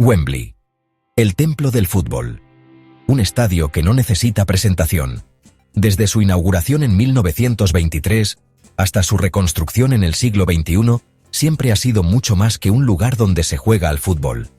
Wembley, el templo del fútbol. Un estadio que no necesita presentación. Desde su inauguración en 1923 hasta su reconstrucción en el siglo XXI, siempre ha sido mucho más que un lugar donde se juega al fútbol.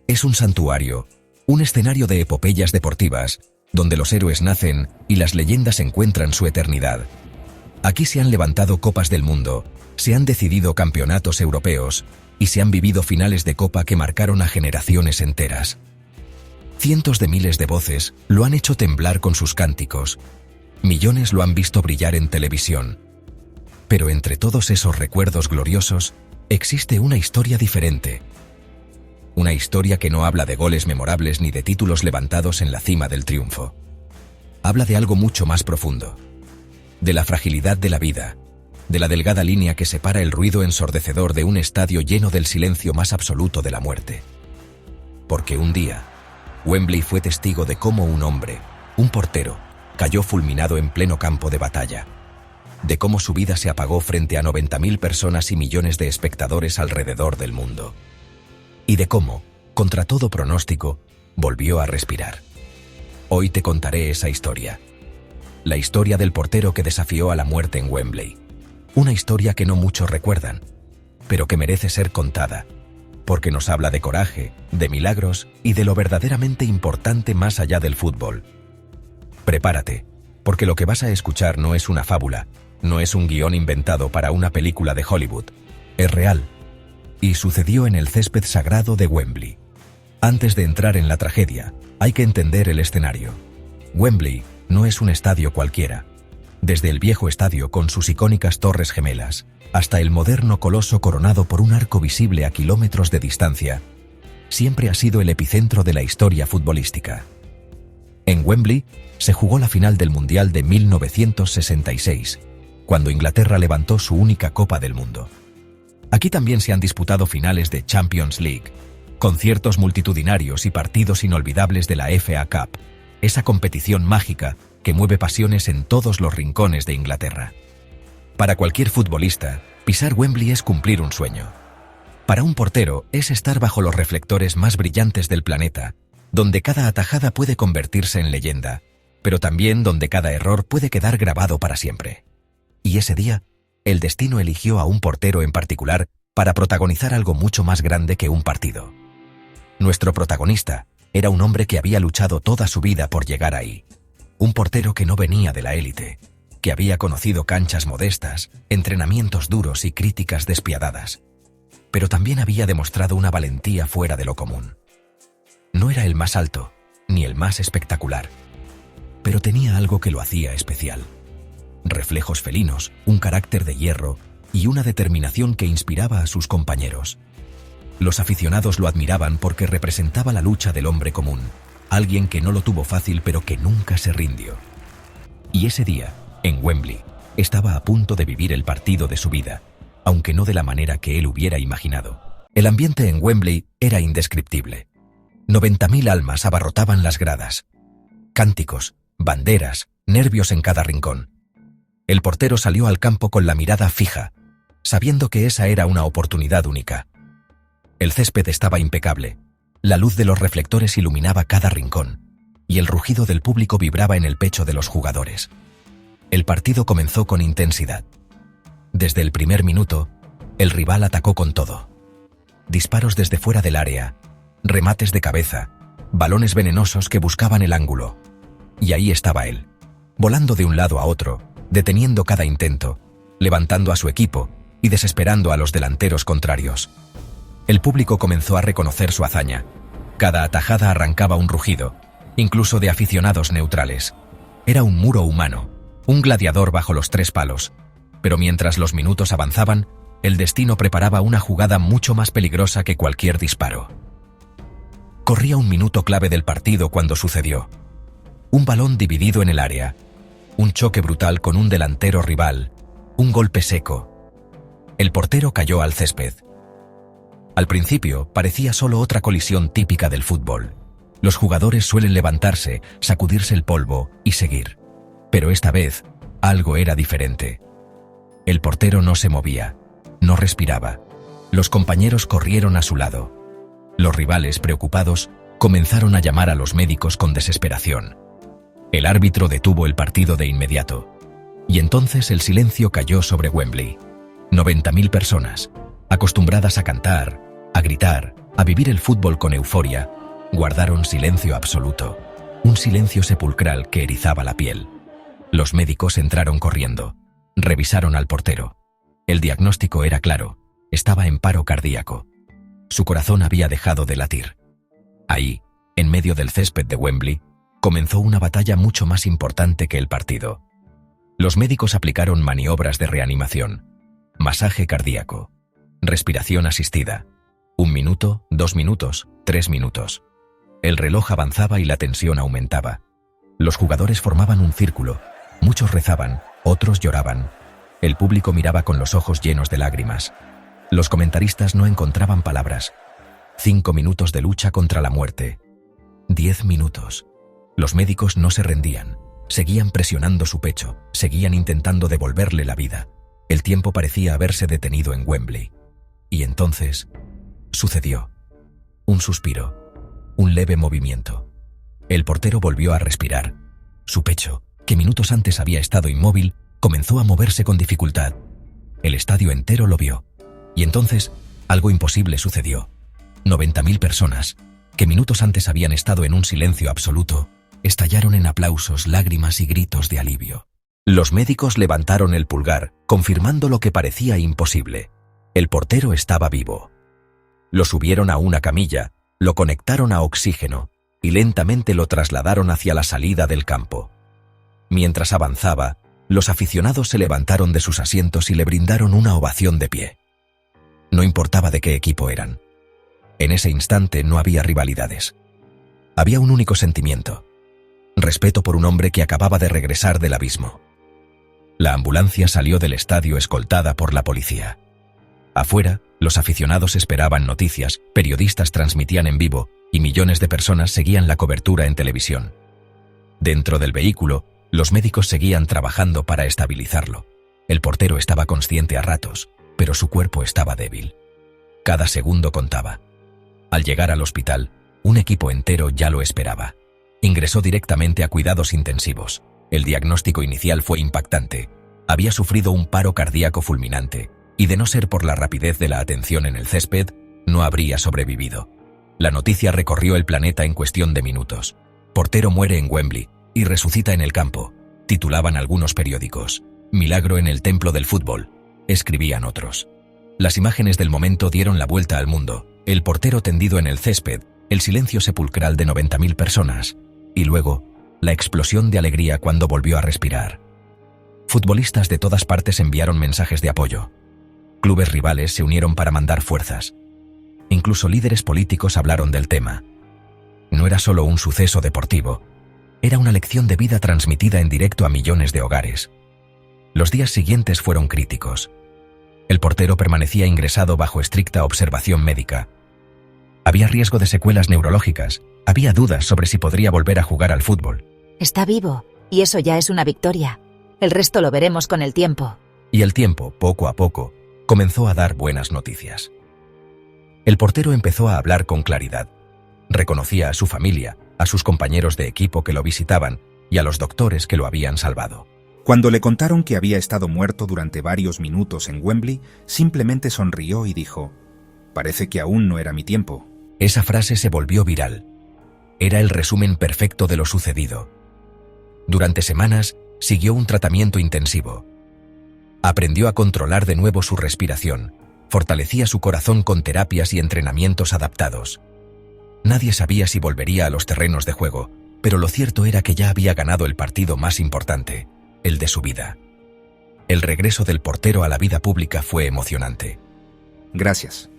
Es un santuario, un escenario de epopeyas deportivas, donde los héroes nacen y las leyendas encuentran su eternidad. Aquí se han levantado copas del mundo, se han decidido campeonatos europeos y se han vivido finales de copa que marcaron a generaciones enteras. Cientos de miles de voces lo han hecho temblar con sus cánticos. Millones lo han visto brillar en televisión. Pero entre todos esos recuerdos gloriosos, existe una historia diferente. Una historia que no habla de goles memorables ni de títulos levantados en la cima del triunfo. Habla de algo mucho más profundo. De la fragilidad de la vida, de la delgada línea que separa el ruido ensordecedor de un estadio lleno del silencio más absoluto de la muerte. Porque un día, Wembley fue testigo de cómo un hombre, un portero, cayó fulminado en pleno campo de batalla. De cómo su vida se apagó frente a 90.000 personas y millones de espectadores alrededor del mundo. Y de cómo, contra todo pronóstico, volvió a respirar. Hoy te contaré esa historia. La historia del portero que desafió a la muerte en Wembley. Una historia que no muchos recuerdan, pero que merece ser contada, porque nos habla de coraje, de milagros y de lo verdaderamente importante más allá del fútbol. Prepárate, porque lo que vas a escuchar no es una fábula, no es un guión inventado para una película de Hollywood. Es real. Y sucedió en el césped sagrado de Wembley. Antes de entrar en la tragedia, hay que entender el escenario. Wembley no es un estadio cualquiera. Desde el viejo estadio con sus icónicas torres gemelas, hasta el moderno coloso coronado por un arco visible a kilómetros de distancia, siempre ha sido el epicentro de la historia futbolística. En Wembley se jugó la final del Mundial de 1966, cuando Inglaterra levantó su única Copa del Mundo. Aquí también se han disputado finales de Champions League, conciertos multitudinarios y partidos inolvidables de la FA Cup, esa competición mágica que mueve pasiones en todos los rincones de Inglaterra. Para cualquier futbolista, pisar Wembley es cumplir un sueño. Para un portero es estar bajo los reflectores más brillantes del planeta, donde cada atajada puede convertirse en leyenda, pero también donde cada error puede quedar grabado para siempre. Y ese día, el destino eligió a un portero en particular para protagonizar algo mucho más grande que un partido. Nuestro protagonista era un hombre que había luchado toda su vida por llegar ahí. Un portero que no venía de la élite, que había conocido canchas modestas, entrenamientos duros y críticas despiadadas. Pero también había demostrado una valentía fuera de lo común. No era el más alto, ni el más espectacular, pero tenía algo que lo hacía especial. Reflejos felinos, un carácter de hierro y una determinación que inspiraba a sus compañeros. Los aficionados lo admiraban porque representaba la lucha del hombre común, alguien que no lo tuvo fácil pero que nunca se rindió. Y ese día, en Wembley, estaba a punto de vivir el partido de su vida, aunque no de la manera que él hubiera imaginado. El ambiente en Wembley era indescriptible. 90.000 almas abarrotaban las gradas. Cánticos, banderas, nervios en cada rincón. El portero salió al campo con la mirada fija, sabiendo que esa era una oportunidad única. El césped estaba impecable, la luz de los reflectores iluminaba cada rincón, y el rugido del público vibraba en el pecho de los jugadores. El partido comenzó con intensidad. Desde el primer minuto, el rival atacó con todo. Disparos desde fuera del área, remates de cabeza, balones venenosos que buscaban el ángulo. Y ahí estaba él, volando de un lado a otro, deteniendo cada intento, levantando a su equipo y desesperando a los delanteros contrarios. El público comenzó a reconocer su hazaña. Cada atajada arrancaba un rugido, incluso de aficionados neutrales. Era un muro humano, un gladiador bajo los tres palos. Pero mientras los minutos avanzaban, el destino preparaba una jugada mucho más peligrosa que cualquier disparo. Corría un minuto clave del partido cuando sucedió. Un balón dividido en el área, un choque brutal con un delantero rival, un golpe seco. El portero cayó al césped. Al principio parecía solo otra colisión típica del fútbol. Los jugadores suelen levantarse, sacudirse el polvo y seguir. Pero esta vez, algo era diferente. El portero no se movía, no respiraba. Los compañeros corrieron a su lado. Los rivales, preocupados, comenzaron a llamar a los médicos con desesperación. El árbitro detuvo el partido de inmediato. Y entonces el silencio cayó sobre Wembley. 90.000 personas, acostumbradas a cantar, a gritar, a vivir el fútbol con euforia, guardaron silencio absoluto, un silencio sepulcral que erizaba la piel. Los médicos entraron corriendo. Revisaron al portero. El diagnóstico era claro: estaba en paro cardíaco. Su corazón había dejado de latir. Ahí, en medio del césped de Wembley, comenzó una batalla mucho más importante que el partido. Los médicos aplicaron maniobras de reanimación, masaje cardíaco, respiración asistida. 1 minuto, 2 minutos, 3 minutos. El reloj avanzaba y la tensión aumentaba. Los jugadores formaban un círculo. Muchos rezaban, otros lloraban. El público miraba con los ojos llenos de lágrimas. Los comentaristas no encontraban palabras. 5 minutos de lucha contra la muerte. 10 minutos. Los médicos no se rendían. Seguían presionando su pecho, seguían intentando devolverle la vida. El tiempo parecía haberse detenido en Wembley. Y entonces, sucedió. Un suspiro, un leve movimiento. El portero volvió a respirar. Su pecho, que minutos antes había estado inmóvil, comenzó a moverse con dificultad. El estadio entero lo vio. Y entonces, algo imposible sucedió. 90.000 personas, que minutos antes habían estado en un silencio absoluto, estallaron en aplausos, lágrimas y gritos de alivio. Los médicos levantaron el pulgar, confirmando lo que parecía imposible. El portero estaba vivo. Lo subieron a una camilla, lo conectaron a oxígeno y lentamente lo trasladaron hacia la salida del campo. Mientras avanzaba, los aficionados se levantaron de sus asientos y le brindaron una ovación de pie. No importaba de qué equipo eran. En ese instante no había rivalidades. Había un único sentimiento: respeto por un hombre que acababa de regresar del abismo. La ambulancia salió del estadio escoltada por la policía. Afuera, los aficionados esperaban noticias, periodistas transmitían en vivo y millones de personas seguían la cobertura en televisión. Dentro del vehículo, los médicos seguían trabajando para estabilizarlo. El portero estaba consciente a ratos, pero su cuerpo estaba débil. Cada segundo contaba. Al llegar al hospital, un equipo entero ya lo esperaba. Ingresó directamente a cuidados intensivos. El diagnóstico inicial fue impactante. Había sufrido un paro cardíaco fulminante, y de no ser por la rapidez de la atención en el césped, no habría sobrevivido. La noticia recorrió el planeta en cuestión de minutos. Portero muere en Wembley y resucita en el campo, titulaban algunos periódicos. Milagro en el templo del fútbol, escribían otros. Las imágenes del momento dieron la vuelta al mundo. El portero tendido en el césped, el silencio sepulcral de 90.000 personas, y luego, la explosión de alegría cuando volvió a respirar. Futbolistas de todas partes enviaron mensajes de apoyo. Clubes rivales se unieron para mandar fuerzas. Incluso líderes políticos hablaron del tema. No era solo un suceso deportivo, era una lección de vida transmitida en directo a millones de hogares. Los días siguientes fueron críticos. El portero permanecía ingresado bajo estricta observación médica. Había riesgo de secuelas neurológicas, había dudas sobre si podría volver a jugar al fútbol. Está vivo, y eso ya es una victoria. El resto lo veremos con el tiempo. Y el tiempo, poco a poco, comenzó a dar buenas noticias. El portero empezó a hablar con claridad. Reconocía a su familia, a sus compañeros de equipo que lo visitaban y a los doctores que lo habían salvado. Cuando le contaron que había estado muerto durante varios minutos en Wembley, simplemente sonrió y dijo: «Parece que aún no era mi tiempo». Esa frase se volvió viral. Era el resumen perfecto de lo sucedido. Durante semanas, siguió un tratamiento intensivo. Aprendió a controlar de nuevo su respiración, fortalecía su corazón con terapias y entrenamientos adaptados. Nadie sabía si volvería a los terrenos de juego, pero lo cierto era que ya había ganado el partido más importante, el de su vida. El regreso del portero a la vida pública fue emocionante. Gracias.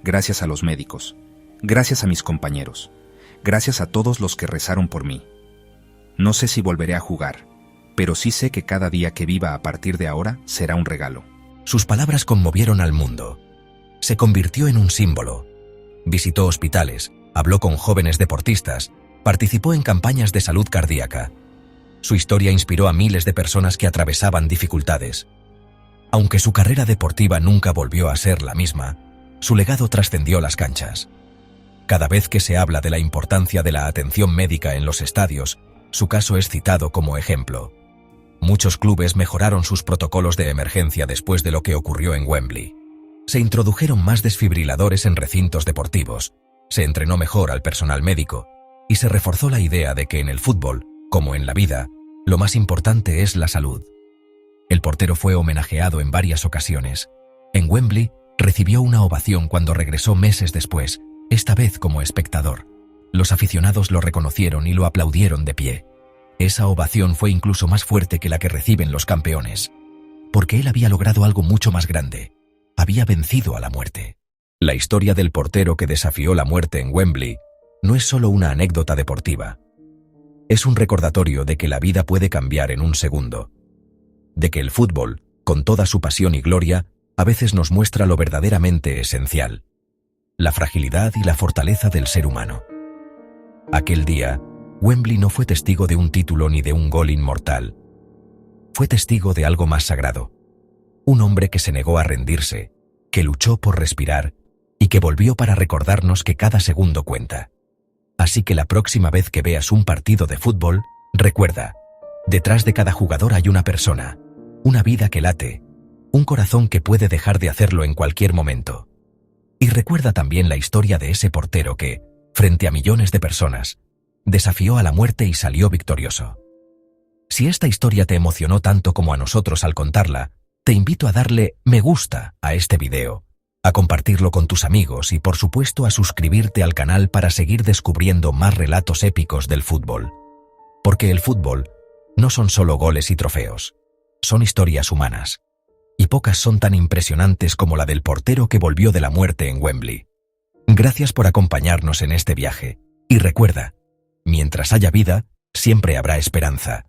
Gracias a los médicos. Gracias a mis compañeros. Gracias a todos los que rezaron por mí. No sé si volveré a jugar, pero sí sé que cada día que viva a partir de ahora será un regalo. Sus palabras conmovieron al mundo. Se convirtió en un símbolo. Visitó hospitales, habló con jóvenes deportistas, participó en campañas de salud cardíaca. Su historia inspiró a miles de personas que atravesaban dificultades. Aunque su carrera deportiva nunca volvió a ser la misma, su legado trascendió las canchas. Cada vez que se habla de la importancia de la atención médica en los estadios, su caso es citado como ejemplo. Muchos clubes mejoraron sus protocolos de emergencia después de lo que ocurrió en Wembley. Se introdujeron más desfibriladores en recintos deportivos, se entrenó mejor al personal médico y se reforzó la idea de que en el fútbol, como en la vida, lo más importante es la salud. El portero fue homenajeado en varias ocasiones. En Wembley recibió una ovación cuando regresó meses después, esta vez como espectador. Los aficionados lo reconocieron y lo aplaudieron de pie. Esa ovación fue incluso más fuerte que la que reciben los campeones, porque él había logrado algo mucho más grande. Había vencido a la muerte. La historia del portero que desafió la muerte en Wembley no es solo una anécdota deportiva. Es un recordatorio de que la vida puede cambiar en un segundo. De que el fútbol, con toda su pasión y gloria, a veces nos muestra lo verdaderamente esencial: la fragilidad y la fortaleza del ser humano. Aquel día, Wembley no fue testigo de un título ni de un gol inmortal. Fue testigo de algo más sagrado. Un hombre que se negó a rendirse, que luchó por respirar y que volvió para recordarnos que cada segundo cuenta. Así que la próxima vez que veas un partido de fútbol, recuerda, detrás de cada jugador hay una persona, una vida que late, un corazón que puede dejar de hacerlo en cualquier momento. Y recuerda también la historia de ese portero que, frente a millones de personas, desafió a la muerte y salió victorioso. Si esta historia te emocionó tanto como a nosotros al contarla, te invito a darle me gusta a este video, a compartirlo con tus amigos y por supuesto a suscribirte al canal para seguir descubriendo más relatos épicos del fútbol. Porque el fútbol no son solo goles y trofeos, son historias humanas. Y pocas son tan impresionantes como la del portero que volvió de la muerte en Wembley. Gracias por acompañarnos en este viaje. Y recuerda, mientras haya vida, siempre habrá esperanza.